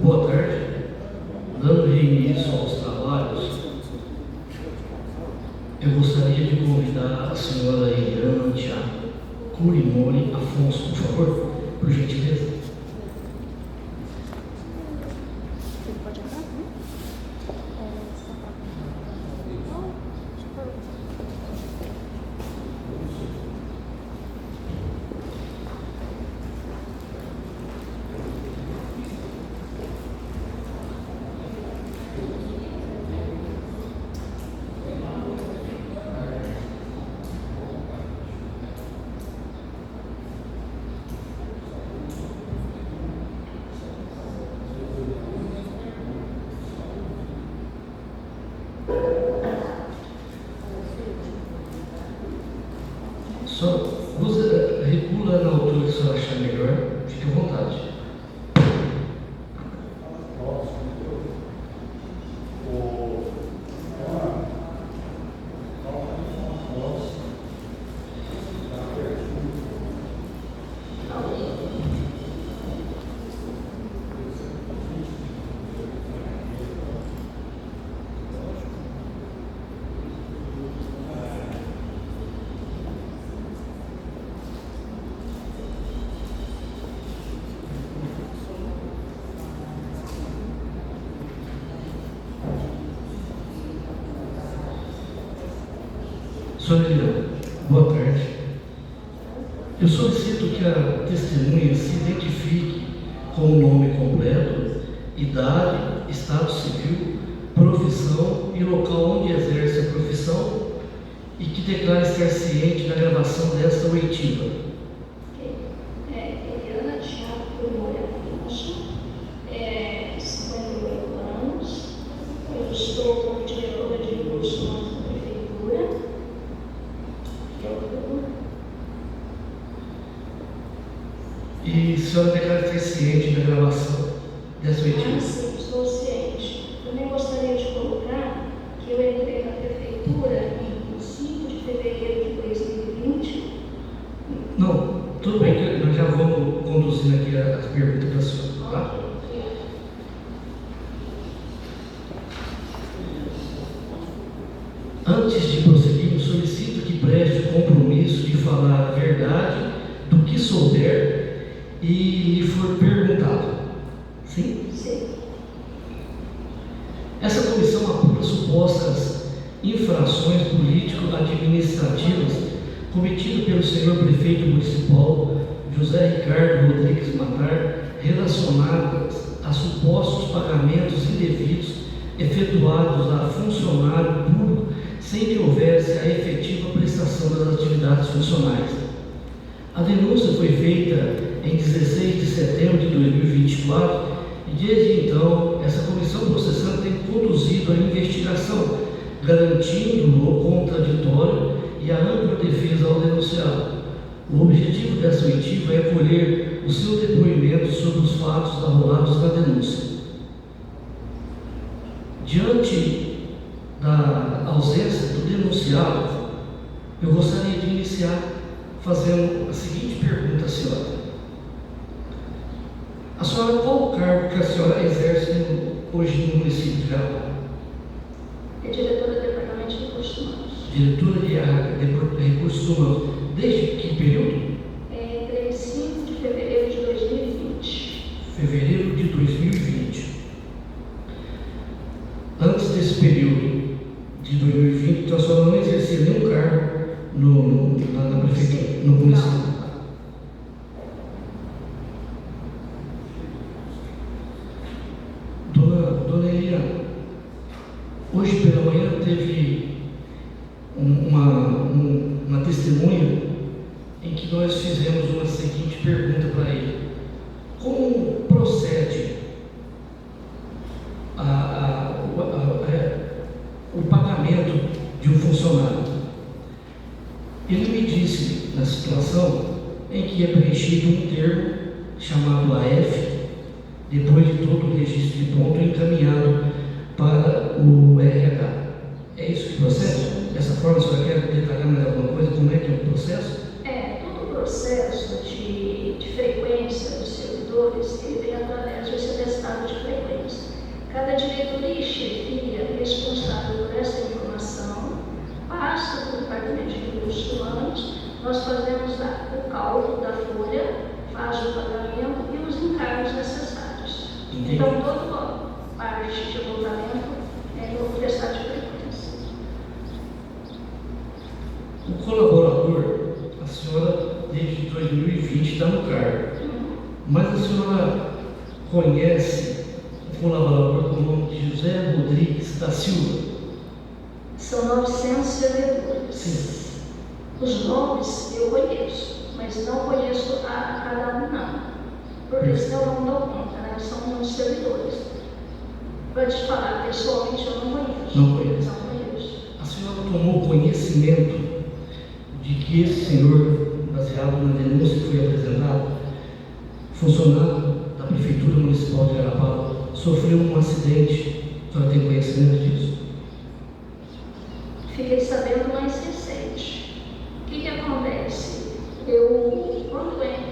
Boa tarde. Dando início aos trabalhos, eu gostaria de convidar a senhora Eliana Thiago Curimori Afonso, por favor, por gentileza. Só regula na altura que a senhora achar melhor, fique à vontade. Senhora Eliana, boa tarde. Eu solicito que a testemunha se identifique com o nome completo, idade, estado civil, profissão e local onde exerce a profissão e que declare estar ciente da gravação desta oitiva. Eliana Thiago Curimori Afonso, 58 anos, eu estou como diretora de recursos humanos da prefeitura. E a senhora declara estar ciente da gravação dessa oitiva? Sim, estou ciente. Também gostaria de colocar que eu entrei na prefeitura em 5 de fevereiro de 2020. Não, tudo bem, que nós já vamos conduzindo aqui as perguntas para a senhora, tá? Antes de prosseguirmos, solicito que preste o compromisso de falar a verdade do que souber e lhe for perguntado. Sim? Sim. Essa comissão apura supostas infrações político-administrativas cometidas pelo senhor prefeito municipal José Ricardo Rodrigues Matar, relacionadas a supostos pagamentos indevidos efetuados a funcionário público sem que houvesse a efetiva prestação das atividades funcionais. A denúncia foi feita em 16 de setembro de 2024 e desde então essa comissão processante tem conduzido a investigação, garantindo o contraditório e a ampla defesa ao denunciado. O objetivo dessa oitiva é colher o seu depoimento sobre os fatos arrolados na denúncia. Diante da ausência do denunciado, eu gostaria de iniciar fazendo a seguinte pergunta à senhora. A senhora, qual o cargo que a senhora exerce hoje no município de Jaraguá? É diretora do Departamento de Recursos Humanos. Diretora de Recursos Humanos. Desde que período? Entrei em 5 de fevereiro de 2020. Fevereiro de 2020. Antes desse período de 2020, então a senhora não exercia nenhum cargo na prefeitura, no município? Dona Eliana, hoje pela manhã teve uma testemunha em que nós fizemos uma seguinte pergunta para ele: como procede o pagamento de um funcionário? Ele me disse, na situação em que é preenchido um termo chamado AF, depois de todo o registro de ponto encaminhado para o RH. É isso Cada diretoria e chefia responsável por essa informação passa para o Departamento de Recursos Humanos, nós fazemos o cálculo da folha, faz o pagamento e os encargos necessários. Entendi. Então, toda parte de voltamento é no prestado de frequência. O colaborador, a senhora desde 2020 está no cargo, mas a senhora conhece o colaborador com o nome de José Rodrigues da Silva? São 900 servidores. Sim. Os nomes eu conheço, mas não conheço a cada um, não. Porque senão eu não dou conta, né? São muitos servidores. Para te falar, pessoalmente eu não conheço. Não conheço. Não conheço. A senhora tomou conhecimento de que esse senhor, baseado na denúncia que foi apresentada, funcionário da Prefeitura Municipal de Garapava, sofreu um acidente? A senhora tem conhecimento disso? Fiquei sabendo mais recente. O que acontece? Quando entro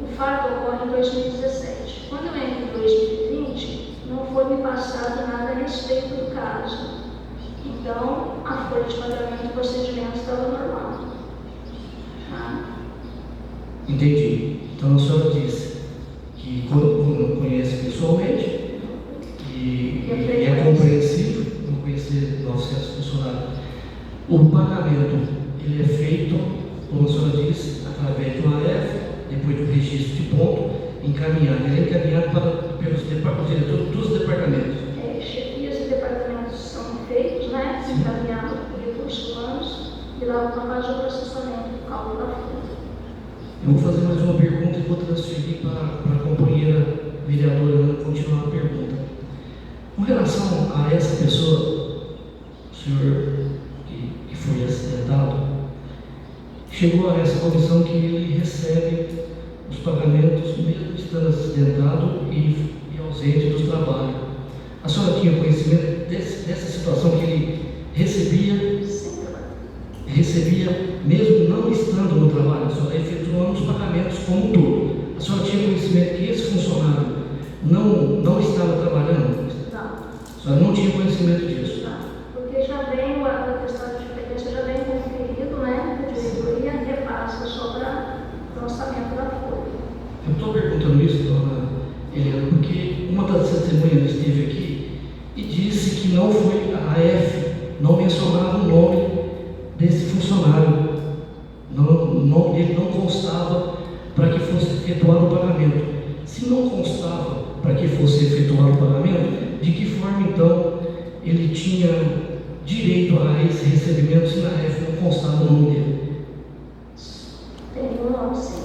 o fato ocorre em 2017. Quando eu entro em 2020, não foi me passado nada a respeito do caso. Então, a folha de pagamento do procedimento estava normal. Entendi. Então a senhora disse que quando conhece pessoalmente e é compreensível não conhecer 900 funcionários. O pagamento ele é feito, como a senhora disse, através de uma AF, depois do registro de ponto, encaminhado. Ele é encaminhado pelos diretores dos departamentos. Chefias e departamentos são feitos, né? Encaminhados por recursos humanos e lá faz o processamento do cálculo da folha. Eu vou fazer mais uma pergunta e vou transferir para a companheira vereadora Ana continuar a pergunta. Com relação a essa pessoa, o senhor que foi acidentado, chegou a essa comissão que ele recebe os pagamentos mesmo estando acidentado e ausente do trabalho. A senhora tinha conhecimento dessa situação que ele recebia mesmo não estando no trabalho, a senhora efetuando os pagamentos como um todo. A senhora tinha conhecimento que esse funcionário não estava trabalhando? Não. A senhora não tinha conhecimento disso? Não, porque já vem o atestado de frequência, já vem conferido, né? A diretoria repassa só para o lançamento da folha. Eu estou perguntando isso, dona Helena, porque uma das testemunhas esteve aqui e disse que não foi a AF, não mencionava o nome desse funcionário. O nome dele não constava para que fosse efetuado o pagamento. Se não constava para que fosse efetuado o pagamento, de que forma então ele tinha direito a esse recebimento se na AF não constava o nome dele? Tem um nome, sim.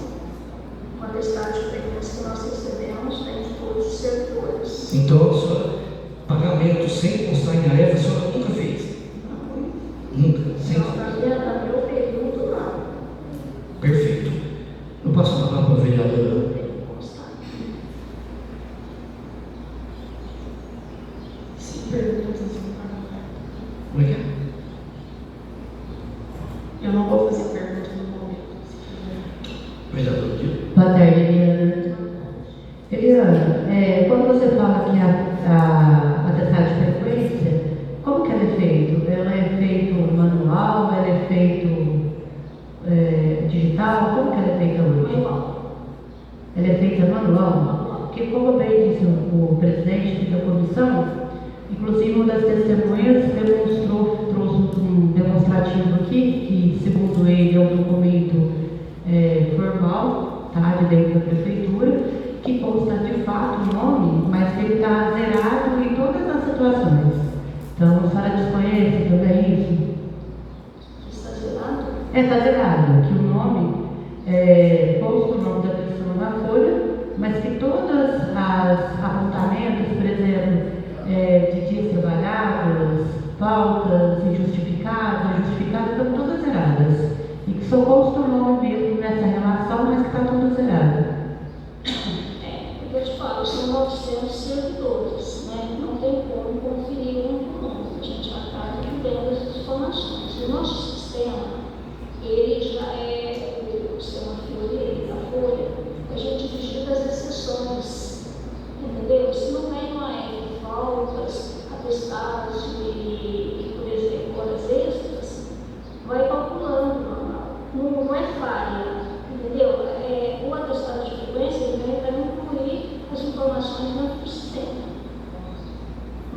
O atestado de frequência que nós recebemos tem de todos os servidores. Então, a senhora, pagamento sem constar em AF, a senhora nunca fez? Nunca? No meu período, não. Perfeito. Eu passo a palavra para a vereadora. Sim, perguntas Como é que é? Eu não vou fazer pergunta no momento. Vereadora Dil. Boa tarde, Eliana. Eliana, quando você fala que a atestado de frequência, como que ela é feito? Ela é feito manual, ela é feito digital? Como que ela é feita hoje? Manual. Ela é feita manual? Porque, como bem disse o presidente da comissão, inclusive uma das testemunhas trouxe um demonstrativo aqui, que segundo ele é um documento formal, tá, de dentro da prefeitura, que consta de fato o nome, mas que ele está zerado em todas as situações. Então, a senhora desconhece também isso? Está zerado? Está zerado, que o nome consta o nome da pessoa na folha, mas que todas as apontamentos, por exemplo, de dias trabalhados, faltas, injustificadas, justificadas, estão todas zeradas. E que só consta o nome mesmo nessa relação, mas que está tudo zerado. Porque eu te falo, são 900 servidores, né? Não tem como conferir um por um. A gente acaba tendo essas informações. O nosso sistema, ele já é o sistema Fiori da Folha, a gente digita as exceções, entendeu? Se não vem uma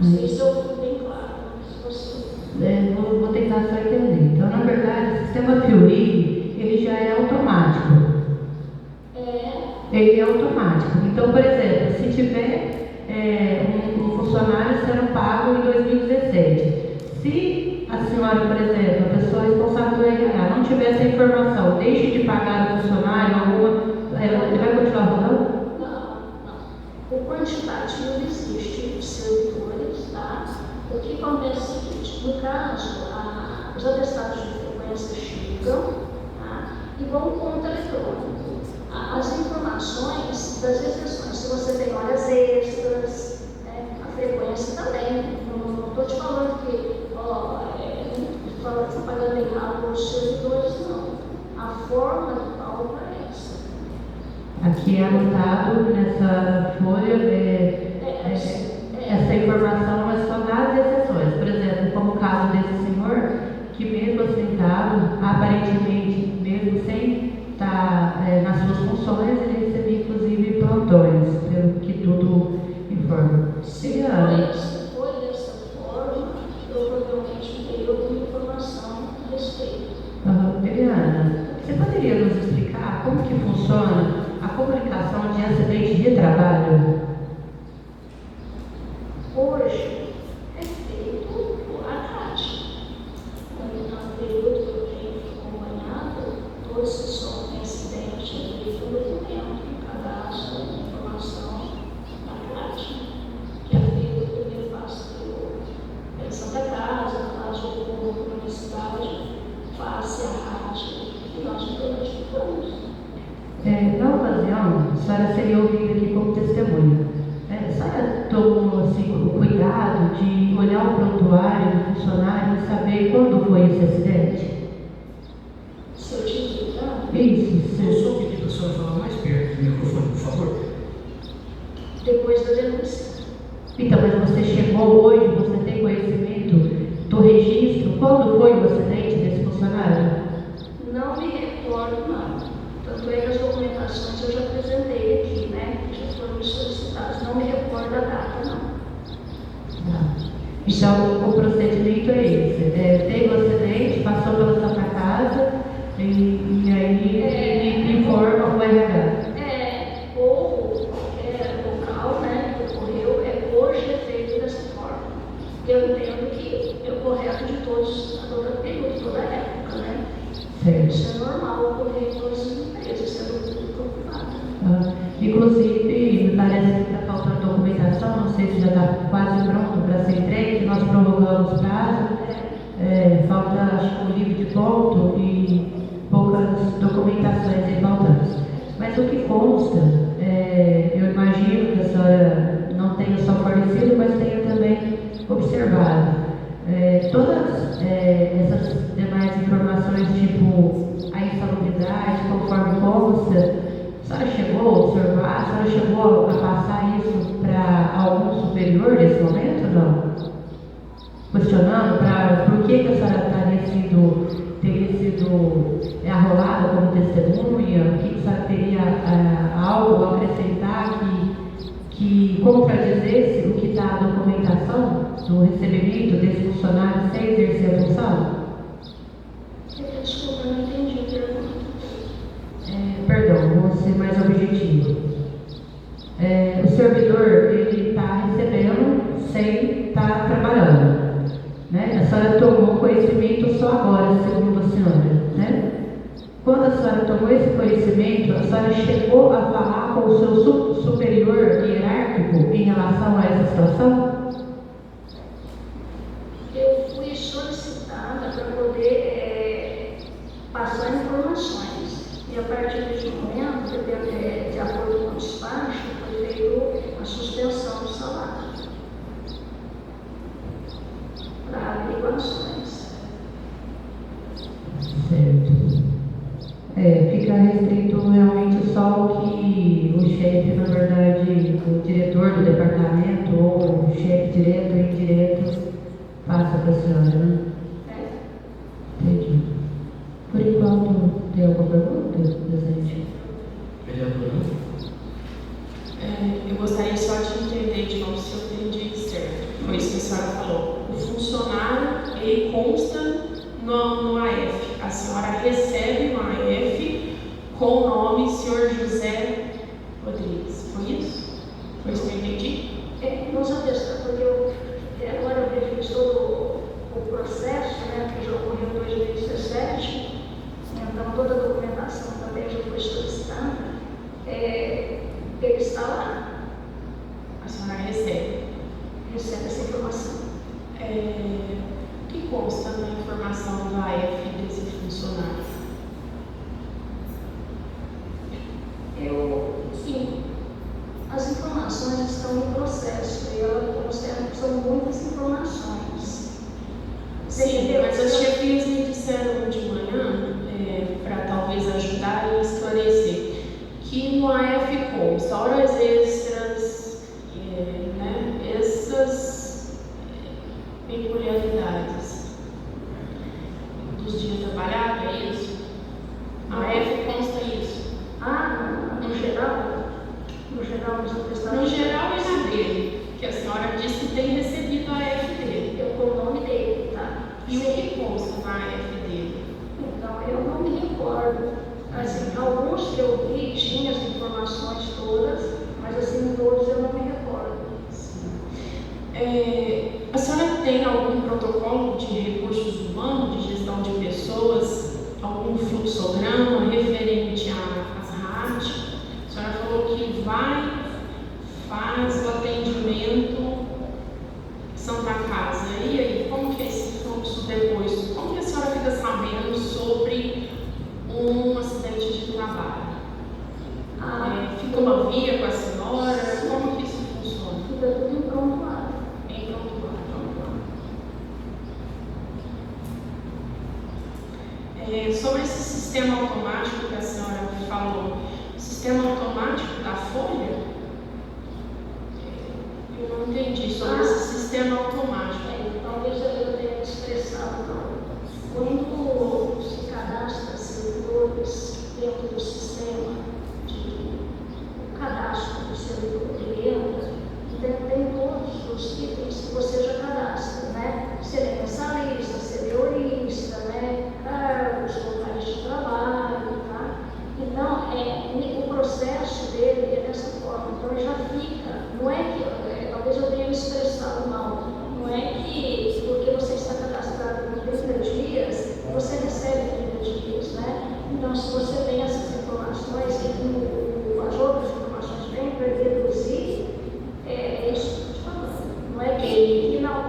Não sei se eu fui bem claro. Vou tentar só entender. Então, na verdade, o sistema Fiori, ele já é automático. Ele é automático. Então, por exemplo, se tiver um funcionário sendo pago em 2017, se a senhora, por exemplo, a pessoa responsável do RH, não tiver essa informação, deixe de pagar o funcionário, ele vai continuar rodando? Não. O quantitativo existe de servidores, tá? O que acontece é o seguinte: no caso, os atestados de frequência chegam, tá? E vão com conta eletrônico. As informações das exceções, se você tem horas extras, a frequência também. Não estou te falando que está pagando errado os servidores, não. A forma do cálculo é essa. Aqui é anotado nessa folha essa informação é só das exceções. Por exemplo, como o caso desse senhor, que mesmo assentado, aparentemente, mesmo sem estar nas suas funções, ele recebia inclusive plantões, pelo que tudo informa. Se foi dessa forma, provavelmente teria alguma informação a respeito. Eliana, você poderia nos explicar como que funciona a comunicação de acidente de trabalho? Hoje é feito por ACAT. No período que eu tenho acompanhado, todos que sofrem acidente, ele tem documento, cadastro, informação na ACAT, que é feito o primeiro passo pela Santa Casa, faz o povo na cidade, faz a rádio, e nós implementamos. Na ocasião, a senhora seria ouvida aqui como testemunha. A senhora tomou assim, o cuidado de olhar o prontuário do funcionário e saber quando foi esse acidente? Se eu te explicar, Isso, Eu só pedi para a senhora falar mais perto do microfone, por favor. depois da denúncia. Então, mas você chegou hoje, você tem conhecimento do registro? Quando foi o acidente desse funcionário? Não me recordo nada. Tanto é que as documentações eu já apresentei aqui, né? Já foram solicitadas. Não me recordo a data, não. Então, o procedimento é esse. Teve um acidente, passou pela Santa Casa e aí ele informa o RH. Ou qualquer local, né, que ocorreu, hoje é feito dessa forma. Eu entendo que é o correto de todos, a todo período, toda a época, né? Certo. Isso é normal ocorrer em todas as empresas, sendo preocupado. Inclusive, me parece que está faltando documentação, não sei se já está quase pronto para ser entregue, que nós prorrogamos o prazo. Falta, acho que um livro de ponto e poucas documentações importantes. Mas o que consta, eu imagino que a senhora não tenha só fornecido, mas tenha também observado. Todas essas demais informações, tipo a insalubridade, conforme consta, a senhora chegou a observar, a senhora chegou a passar isso para algum superior nesse momento ou não? Questionando por que a senhora teria sido arrolada como testemunha, o que a senhora teria algo a acrescentar que contradizesse o que está a documentação do recebimento desse funcionário sem exercer a função? Desculpa, não entendi a pergunta. Perdão, vou ser mais objetivo. O servidor, ele está recebendo sem estar trabalhando. Né? A senhora tomou conhecimento só agora, segundo a senhora. Né? Quando a senhora tomou esse conhecimento, a senhora chegou a falar com o seu superior hierárquico em relação a essa situação? Eu fui solicitada para poder passar informações. E a partir desse momento, de acordo com o despacho, foi feita a suspensão do salário para averiguações. Certo. Fica restrito realmente só o que o chefe, na verdade, o diretor do departamento ou o chefe direto ou indireto passa para a senhora, né? Entendi. Por enquanto, tem alguma pergunta, presidente? Vereadora? Eu gostaria só de entender de novo se eu entendi certo. Foi isso senhora falou. O funcionário, ele consta no AF. A senhora recebe um AF com o nome Sr. José Rodrigues. Foi isso? Foi isso que eu entendi? Nós atestamos, porque agora eu vejo todo o processo, né, que já ocorreu em 2017, então toda a documentação também já foi solicitada, ele está lá. A senhora recebe Recebe essa informação. O que consta na informação do AF desse funcionário? Sim, as informações estão em processo e são muitas informações. Sim, mas as chefias me disseram de manhã, para talvez ajudar e esclarecer, que no AF consta horas extras, né, essas peculiaridades dos dias trabalhados, é isso? A AF consta isso? No geral e na dele, que a senhora disse que tem recebido a AF dele. Eu com o nome dele, tá? E o que consta na AF dele? Então, eu não me recordo. Assim, alguns que eu vi tinham as informações todas, mas assim, todos eu não me recordo. A senhora tem algum protocolo de recursos humanos, de gestão de pessoas, algum fluxograma referente às RAT? A senhora falou que faz o atendimento Santa Casa. E aí, como que é esse fluxo depois? Como que a senhora fica sabendo sobre um acidente de trabalho? Fica uma via com a senhora? Como que isso funciona? Fica tudo em prontuário. Em prontuário. Sobre esse sistema automático que a senhora falou, o sistema automático da Folha, eu não entendi sobre esse sistema automático. Talvez eu tenha expressado mal. Quando se cadastra servidores dentro do sistema o cadastro do servidor, ele entra, então tem todos os itens que você já cadastra, né? Você é mensalista, servidorista, né? Cargos, locais de trabalho, tá? Então, o processo dele é dessa forma, então ele já fica, não é que, talvez eu tenha me expressado mal, não é que porque você está cadastrado por 30 dias, você recebe 30 dias, né? Então, se você tem essas informações, as outras informações vêm para deduzir, é isso que eu estou falando. Não é que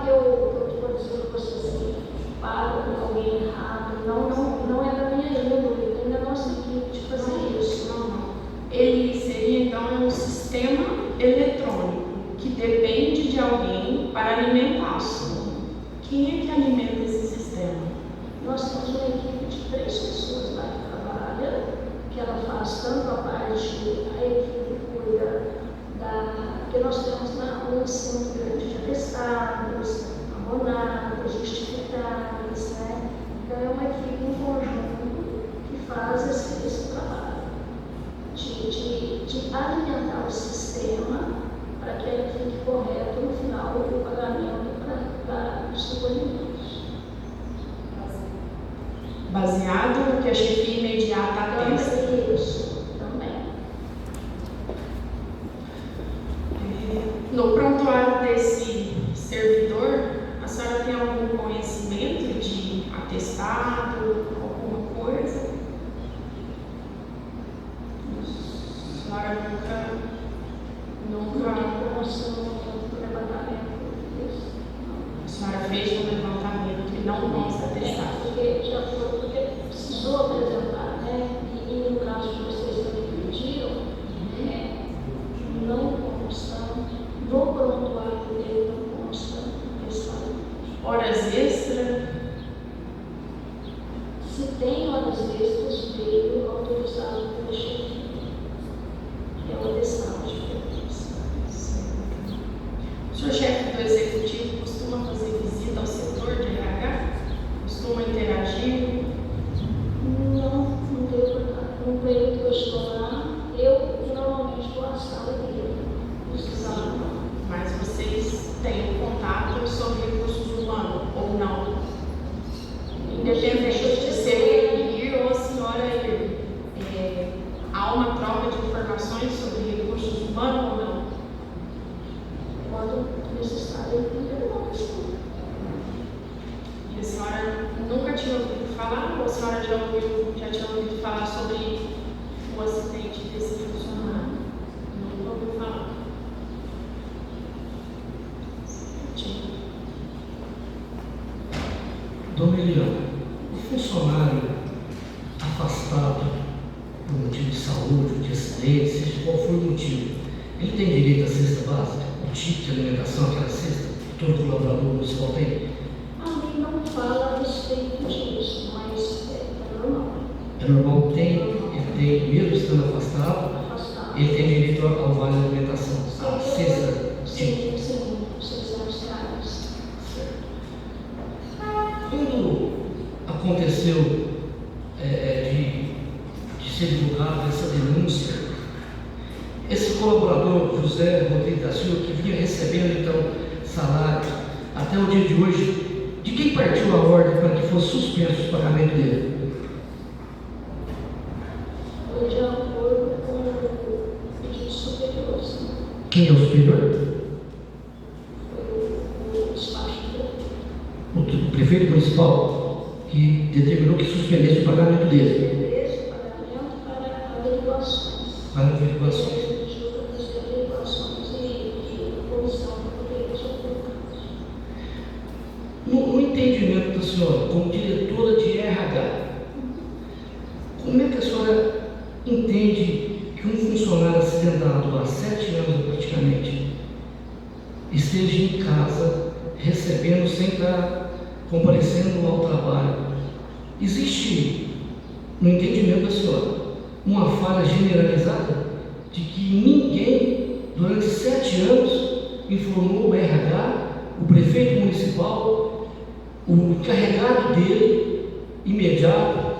eu estou dizendo para você assim, para com alguém errado, não é da minha índole, nem da nossa equipe de fazer isso. Não. Ele seria, então, um sistema eletrônico que depende de alguém para alimentá-lo. Quem é que alimenta esse sistema? Nós temos uma equipe de 3 pessoas lá que trabalha, que ela faz tanto a parte, a equipe cuida que nós temos lá um ensino grande de atestados, abonados, justificados, né? Então é uma equipe em conjunto que faz esse trabalho de alimentar o sistema para que ele fique correto no final do pagamento para os subordinados. Baseado no que a chefia imediata atesta. Isso, também. No prontuário desse servidor, a senhora tem algum conhecimento de atestado, alguma coisa? A senhora nunca a senhora fez um levantamento e não consta atestado. Porque precisou apresentar, né? E no caso de vocês também pediram, não consta, no prontuário dele não consta atestado. Horas extra? Se tem horas extras, veio autorizado pela chefia. É o atestado de frequência. O senhor chefe do executivo costuma fazer visita ao setor de RH? Costuma interagir? No período que eu estou lá, eu normalmente estou à sala dele. Mas vocês têm um contato sobre senhora já tinha ouvido falar sobre o acidente desse funcionário? Não ouviu falar. Dona Eliana, o funcionário afastado por motivo de saúde, de acidente, seja qual for o motivo, ele tem direito à cesta básica, o tipo de alimentação, aquela cesta que todo colaborador municipal tem? A lei não fala a respeito disso, mas é normal. É normal, ele tem, mesmo estando afastado, ele tem direito ao vale alimentação, à cesta. Sim, cesta caras. Quando aconteceu de ser divulgada essa denúncia, esse colaborador, José Rodrigues da Silva, que vinha recebendo então salário até o dia de hoje, de quem partiu a ordem para que fosse suspenso o pagamento dele? Foi de acordo com o pedido superior, sim. Quem é o superior? Foi o despacho dele. O prefeito municipal, que determinou que suspendesse o pagamento dele. Esse pagamento para averiguações. Para averiguações. No entendimento da senhora, como diretora de RH, como é que a senhora entende que um funcionário acidentado há 7 anos praticamente esteja em casa recebendo sem estar comparecendo ao trabalho? Existe, no entendimento da senhora, uma falha generalizada de que ninguém, durante 7 anos, informou o RH, o prefeito municipal, o encarregado dele, imediato.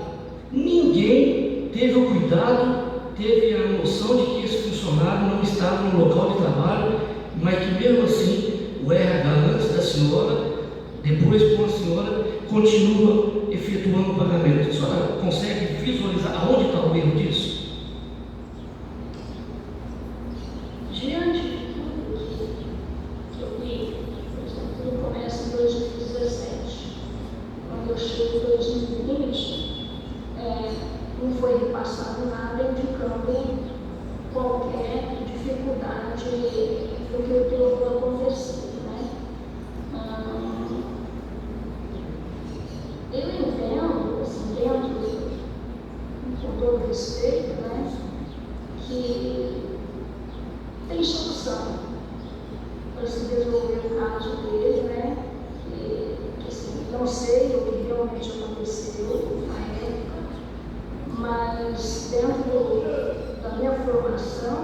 Ninguém teve o cuidado, teve a noção de que esse funcionário não estava no local de trabalho, mas que mesmo assim o RH, antes da senhora, depois com a senhora, continua efetuando o pagamento. A senhora consegue visualizar aonde está o erro disso? Diante de tudo que eu vi, por exemplo, tudo começa em 2017. Quando eu chego em 2020, não foi repassado nada indicando qualquer dificuldade do que eu acontecido, né? Eu entendo, assim, dentro, com todo respeito, né, que tem solução para se resolver o caso dele, né? Que assim, não sei o que realmente aconteceu na época, mas dentro da minha formação,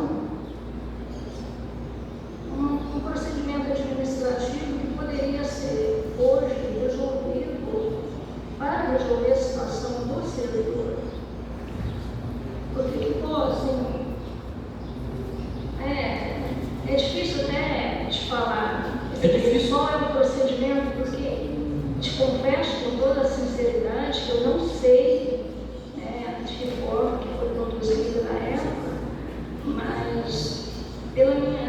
um procedimento administrativo que poderia ser hoje resolvido para resolver a situação do servidor. Porque ficou assim, é difícil até te falar. É difícil. Qual é o procedimento? Porque te confesso com toda a sinceridade que eu não sei, de que forma que foi conduzida na época, mas pela minha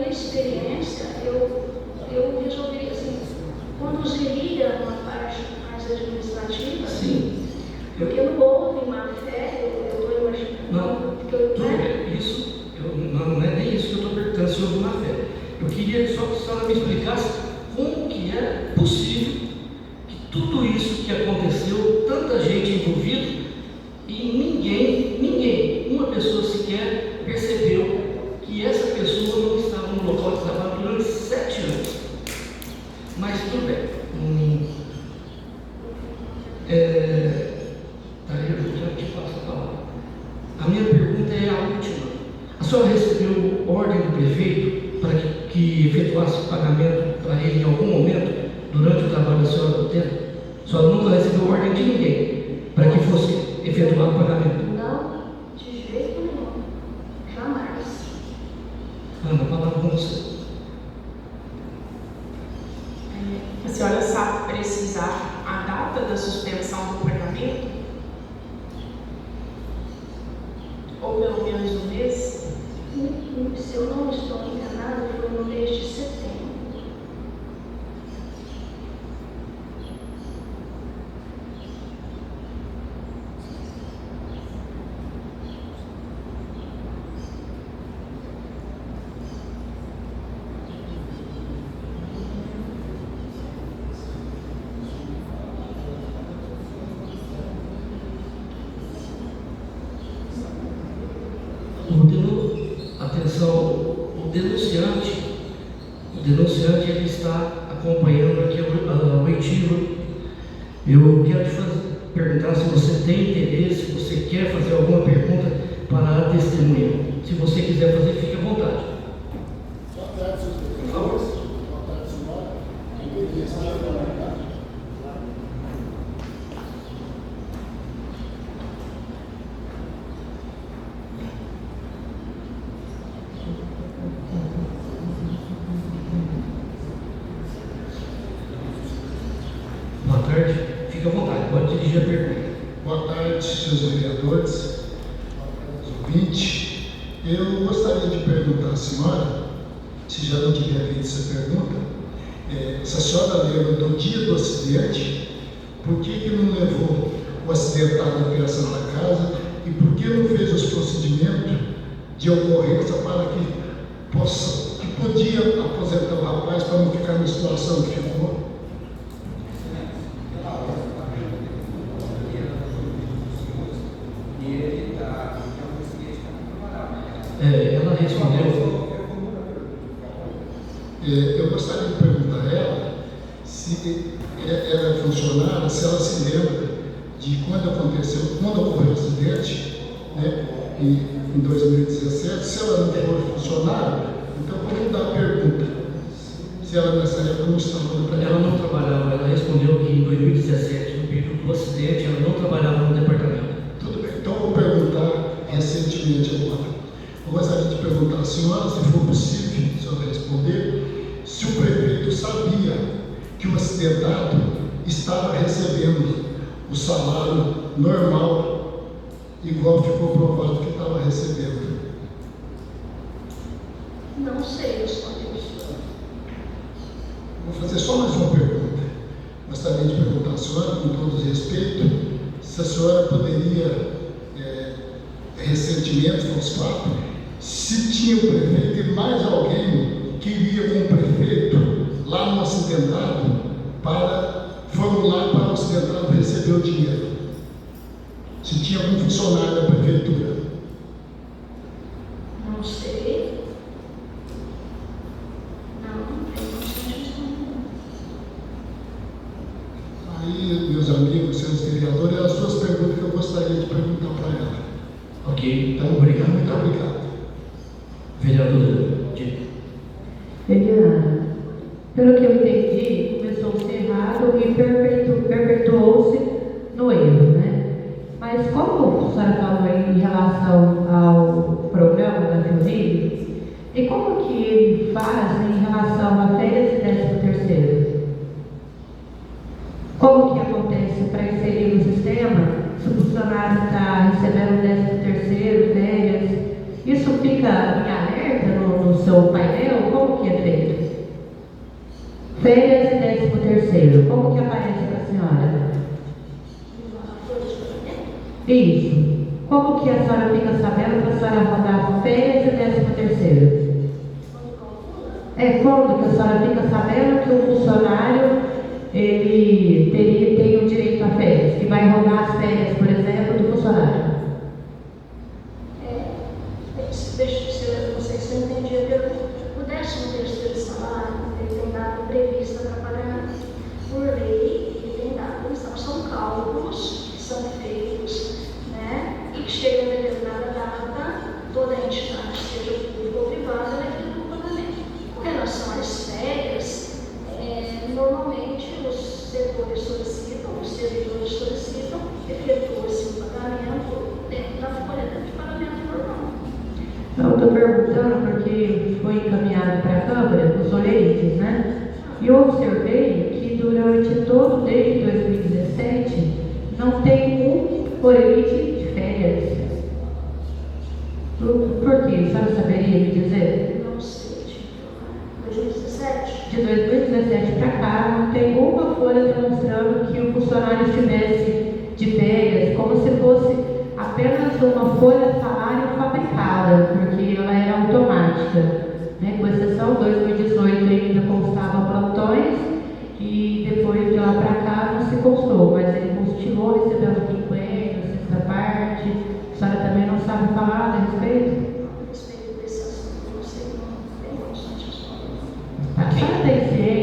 experiência, eu resolvi, assim, conduziria uma parte mais administrativa. Sim. Porque não houve má fé, eu estou imaginando. Não, não é nem isso que eu estou perguntando, se houve má fé. Eu queria só que a senhora me explicasse como que é possível que tudo isso que aconteceu, tanta gente envolvida, e ninguém, uma pessoa sequer percebeu que essa pessoa não estava no local de trabalho durante 7 anos. Mas tudo bem. Eu já te passo a palavra. A minha pergunta é a última. A senhora recebeu ordem do prefeito para que efetuasse o pagamento para ele em algum momento durante o trabalho da senhora do tempo? A senhora nunca recebeu ordem de ninguém para que fosse efetuado o pagamento? Não, de jeito nenhum. Jamais. Ana, a palavra com você. A senhora sabe precisar a data da suspensão do pagamento? Ou pelo menos um mês? Se eu não estou enganada, foi no mês de setembro. já está acompanhando aqui o retiro. Eu quero te perguntar se você tem interesse, se você quer fazer alguma pergunta para a testemunha. Se você quiser fazer, fique à vontade. Boa tarde, seus vereadores. Boa tarde, senhora. Quem queria estar à vontade? Boa tarde, fique à vontade, pode dirigir a pergunta. Boa tarde, seus vereadores, ouvintes. Eu gostaria de perguntar à senhora, se já não tiver feito essa pergunta, se a senhora lembra do dia do acidente, por que não levou o acidentado até a Santa Casa e por que não fez os procedimentos de ocorrência para que podia aposentar o rapaz para não ficar na situação que ficou? Ela respondeu. Eu gostaria de perguntar a ela se ela é funcionária, se ela se lembra de quando ocorreu o acidente, né, em 2017, se ela não for funcionária, então vamos dar a pergunta. Se ela nessa época não estava no trabalho. Ela não trabalhava, ela respondeu que em 2017, no período do acidente, ela não trabalhava no departamento. Tudo bem, então eu vou perguntar recentemente agora. Eu gostaria de perguntar à senhora, se for possível, a senhora responder, se o prefeito sabia que o acidentado estava recebendo o salário normal, igual ficou provado que estava recebendo. Não sei responder isso. Vou fazer só mais uma pergunta. Gostaria de perguntar à senhora, com todo respeito, se a senhora poderia, recentemente, fosse fato, se tinha o prefeito e mais alguém que iria com o prefeito lá no acidentado para formular para o acidentado receber o dinheiro. Se tinha algum funcionário da prefeitura. Não sei. Não sei responder. Aí, meus amigos, seus vereadores, as suas perguntas que eu gostaria de perguntar para ela. Ok, Então, obrigado. muito obrigado. Vereadora Dina. Eliana, pelo que eu entendi, começou-se errado e perpetuou-se no erro, né? Mas como a senhora falou aí em relação ao programa da Fiorino, e como que ele faz em relação a férias e 13º? Como que acontece para inserir no sistema, se o funcionário está recebendo 13º, férias, isso fica em alerta no seu painel? Como que é feito? Férias e 13º, como que aparece para a senhora? Isso. Como que a senhora fica sabendo para a senhora rodar férias e 13º? Quando que a senhora fica sabendo que o funcionário tem o direito a férias, que vai rodar as férias, por exemplo, do funcionário? Não sei se eu entendi a pergunta. O 13º salário, ele tem data prevista para pagamento. Por lei, ele tem data, são cálculos que são feitos, né? E que chega a determinada data, toda a entidade, seja pública ou privada, ela efetua o pagamento. Com relação às férias, normalmente os setores solicitam, os servidores solicitam, efetua-se o pagamento dentro da folha de pagamento normal. Eu estou perguntando porque foi encaminhado para a Câmara os olerites, né? E eu observei que durante todo, desde 2017, não tem um olerite de férias. Por quê? A senhora saberia me dizer? Não sei, tipo, 2017. De 2017 para cá, não tem uma folha demonstrando que o funcionário estivesse de férias, como se fosse apenas uma folha de salário fabricada, porque ela era automática, né? Com exceção, 2018 ainda constava plantões e depois de lá para cá não se constou, mas ele continuou recebendo quinquênio, sexta parte. A senhora também não sabe falar a respeito? A respeito desse assunto, não sei, não tem condições de responder. A senhora tem ciência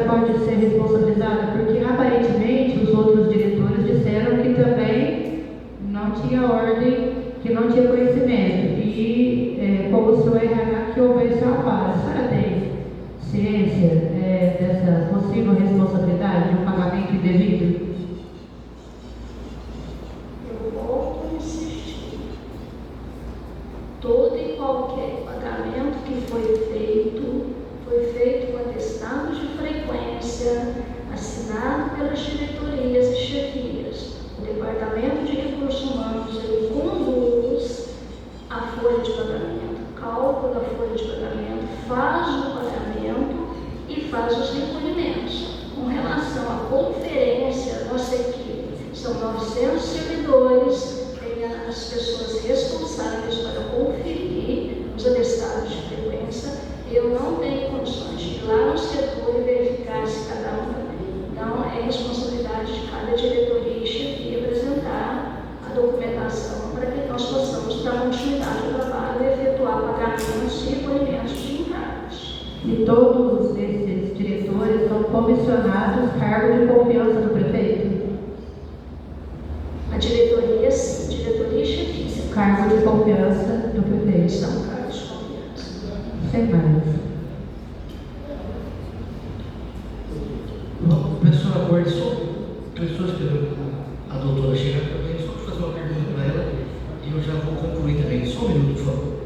pode ser responsabilizada? Porque aparentemente os outros diretores disseram que também não tinha ordem, que não tinha conhecimento. E como o senhor RH que houvesse a amparo, a senhora tem ciência dessa possível responsabilidade de um pagamento indevido? Eu volto a insistir. Todo e qualquer pagamento que foi feito com atestados de frequência, assinado pelas diretorias e chefias. O Departamento de Recursos Humanos ele conduz a folha de pagamento, cálculo da folha de pagamento, faz o pagamento e faz os recolhimentos. Com relação à conferência, nossa equipe, são 900 servidores, tem as pessoas responsáveis para conferir os atestados de frequência. Eu não tenho condições de ir lá no setor e verificar se cada um. Então, é responsabilidade de cada diretoria e chefia apresentar a documentação para que nós possamos dar continuidade ao trabalho e efetuar pagamentos e recolhimentos de encargos. E todos esses diretores são comissionados cargo de confiança do prefeito? A diretoria, sim, diretoria e chefia. Cargo de confiança do prefeito. São cargos de confiança. Sem mais. Professora Borges, estou esperando a doutora chegar também, só fazer uma pergunta para ela e eu já vou concluir também. Só um minuto, por favor.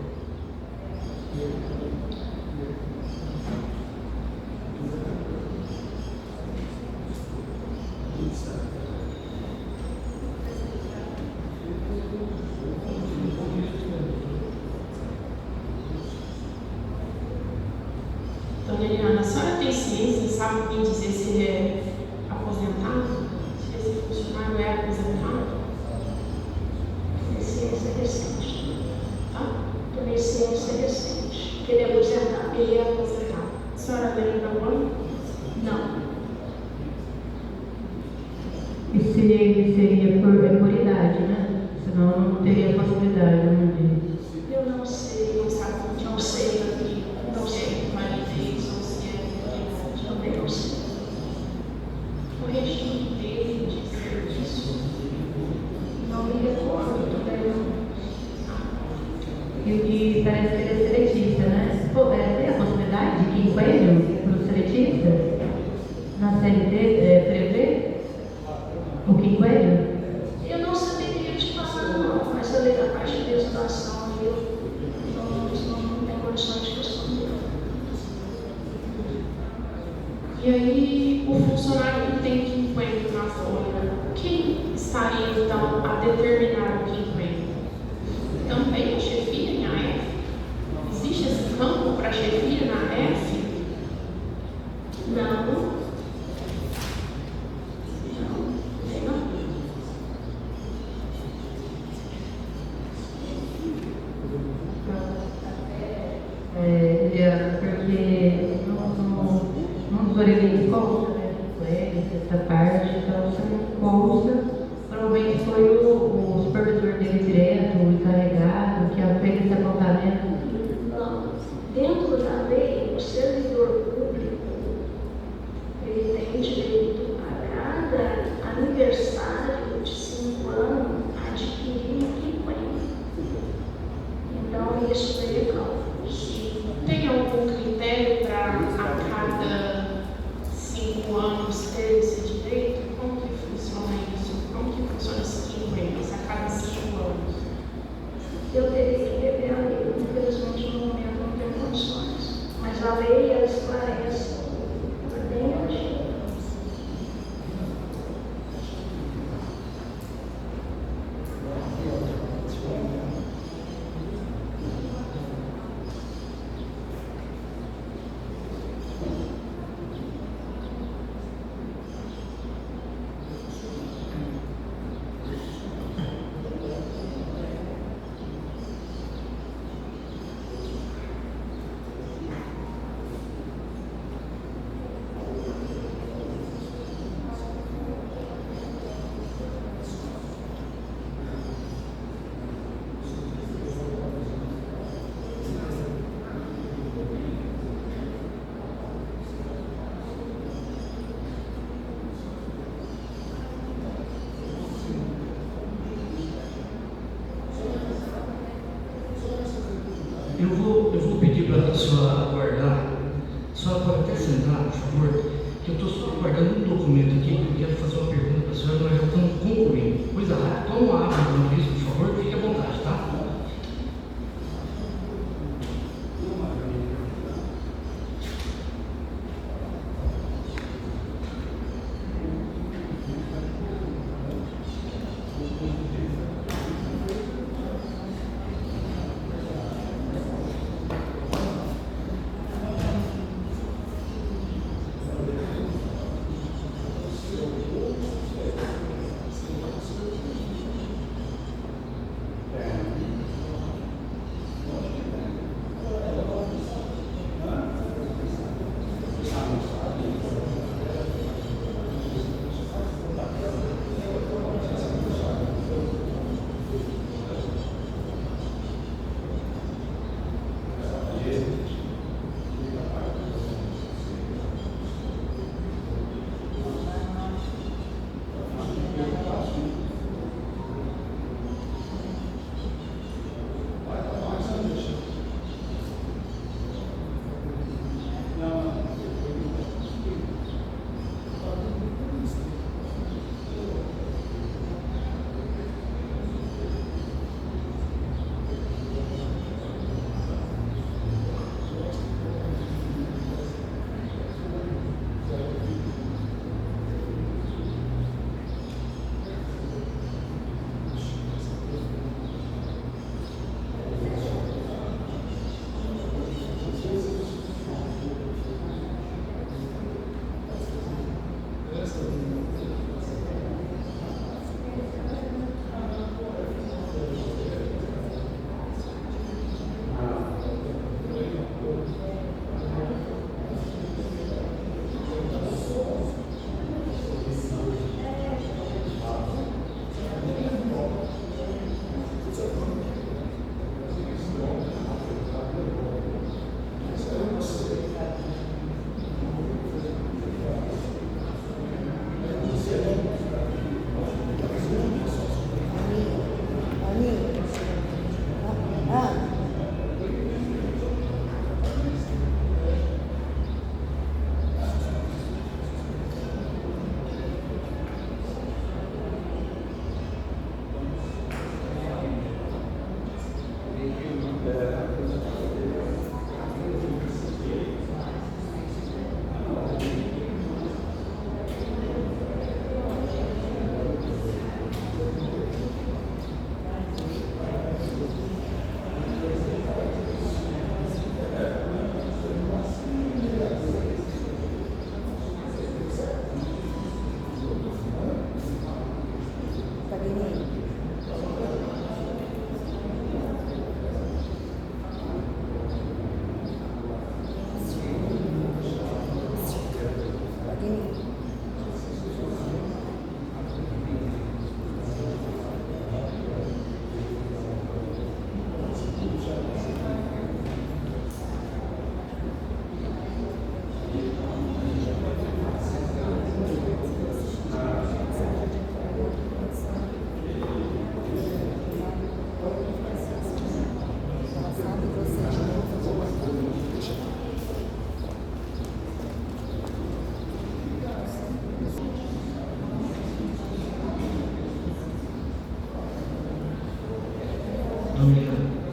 Dona Eliana, a senhora tem ciência, sabe me dizer se é aposentado? Se esse funcionário é aposentado? Também ciência recente. Tá? Também ciência recente. Que ele é aposentado. Ele é aposentado. A senhora lembra o ano? Não. E se ele seria por idade, né? Senão não teria possibilidade, né, de... Eu não sei. Não sabe Não sei. não sei validez ou se é por idade. Também não sei. O regime dele de serviço. Não me recordo também. E parece que ele é seletista, né? Pô, tem a possibilidade de quinquênio para o seletista? Na CLT prevê o quinquênio? Eu não saberia te falar, não, mas a lei da parte de legislação eu não tenho condições de responder. E aí, o funcionário que tem quinquênio na folha, quem estaria então a determinar o quinquênio? Também a chefia na F? Existe esse campo para a chefia na F? Não. Porque não Dorelin consta, né? Essa parte, então você não consta. Provavelmente foi o supervisor dele direto, o encarregado, que fez esse apontamento. Não. Dentro da lei, o servidor público ele tem direito a cada aniversário de 5 anos adquirir um quinquênio. Então, isso é cálculos. Tem algum critério para a cada 5 anos ter esse direito? Como que funciona isso? Como que funciona esse quinquênio a cada 5 anos? para a senhora aguardar. A senhora pode até sentar, por favor, que eu estou só aguardando um documento aqui, que eu quero fazer uma pergunta para a senhora, nós já estamos concluindo. Coisa rápida, toma uma água enquanto isso, por favor, fique à vontade, tá?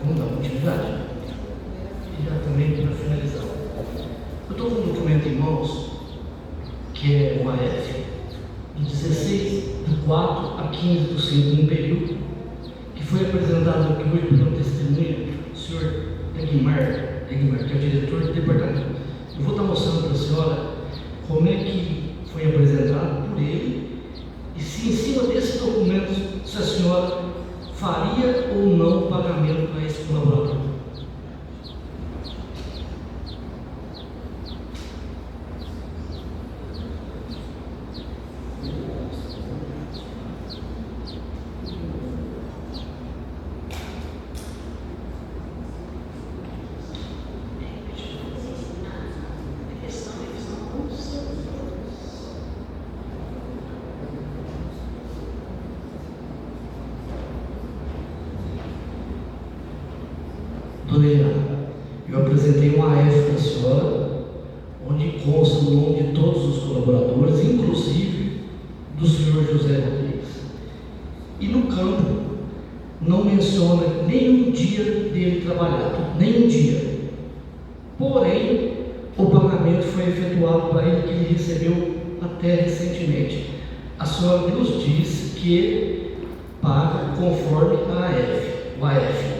Vamos dar continuidade. E já também para finalizar. Eu estou com um documento em mãos, que é o AF, de 16/4 a 15/5, um período, que foi apresentado aqui hoje pelo testemunha, o senhor Egmar, que é o diretor do departamento. Eu vou estar mostrando para a senhora como é que foi apresentado por ele e se em cima desse documento, se a senhora faria ou não o pagamento a esse colaborador. Dona Eliana, eu apresento apresentei um AF para a senhora, onde consta o nome de todos os colaboradores, inclusive do senhor José Rodrigues. E no campo não menciona nenhum dia dele trabalhado, nenhum dia. Porém, o pagamento foi efetuado para ele, que ele recebeu até recentemente. A senhora nos diz que paga conforme a AF, o AF.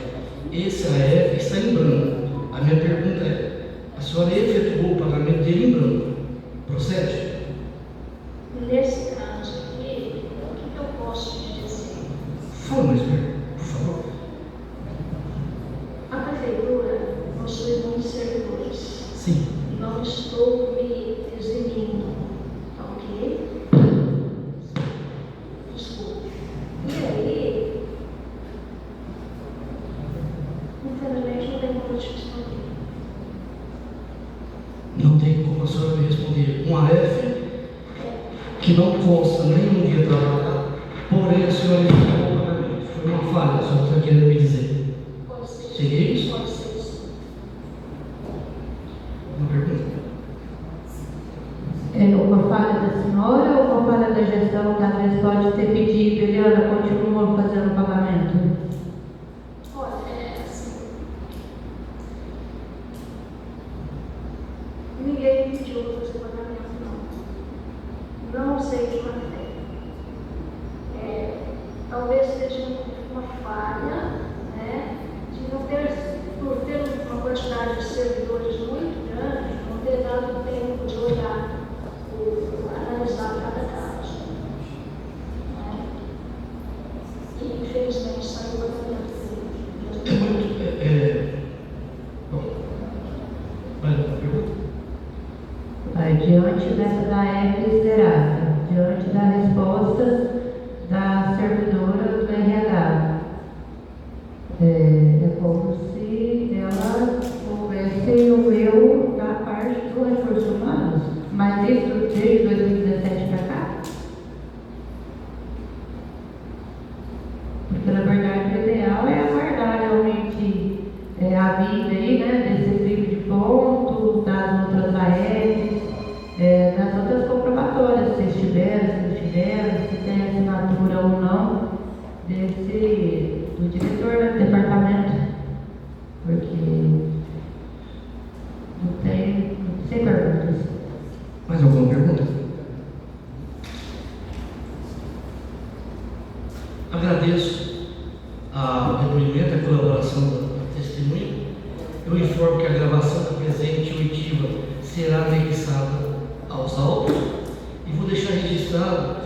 Esse AF está em branco. A minha pergunta é: a senhora efetuou o pagamento dele em branco? Procede? Nesse caso aqui, o que eu posso te dizer? Fala mais perto, por favor. A prefeitura possui muitos servidores. Sim. Não estou me eximindo, ok? Desculpe. E aí, infelizmente não tem como te responder. Não tem como a senhora me responder. Um AF que não consta nenhum dia trabalhado, porém a senhora efetuou o pagamento. Foi uma falha, a senhora está querendo me dizer. Pode ser. Seria isso? Pode ser isso. Uma pergunta? É uma falha da senhora ou uma falha da gestão que às vezes pode ter pedido, Eliana, continua fazendo o pagamento? Olha, é assim. Ninguém me pediu para fazer pagamento, não. Não sei de quanto é. Talvez seja uma falha, né, de não ter, por ter uma quantidade de servidores muito grande, não ter dado tempo de olhar, analisar cada caso. Né? E infelizmente saiu o pagamento dele. É muito. Bom, vai lá, uma pergunta? Diante dessa da F zerada, diante da resposta da servidora do RH, é como se ela houvesse o erro da parte do recursos humanos, mas isso desde 2017 para cá? Porque na verdade o ideal é aguardar realmente a vinda aí, né, desse livro de ponto, das outras AES, das outras comprobatórias, se estiveram, se não estiveram, se tem assinatura ou não do diretor do departamento, porque não tem, sem perguntas. Mais alguma pergunta? Agradeço o depoimento, a colaboração da testemunha. Eu informo que a gravação da presente oitiva será anexada aos autos e vou deixar registrado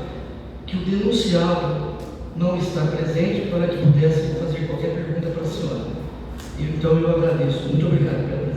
que o denunciado não está presente para que pudesse fazer qualquer pergunta para a senhora. Então eu agradeço. Muito obrigado pela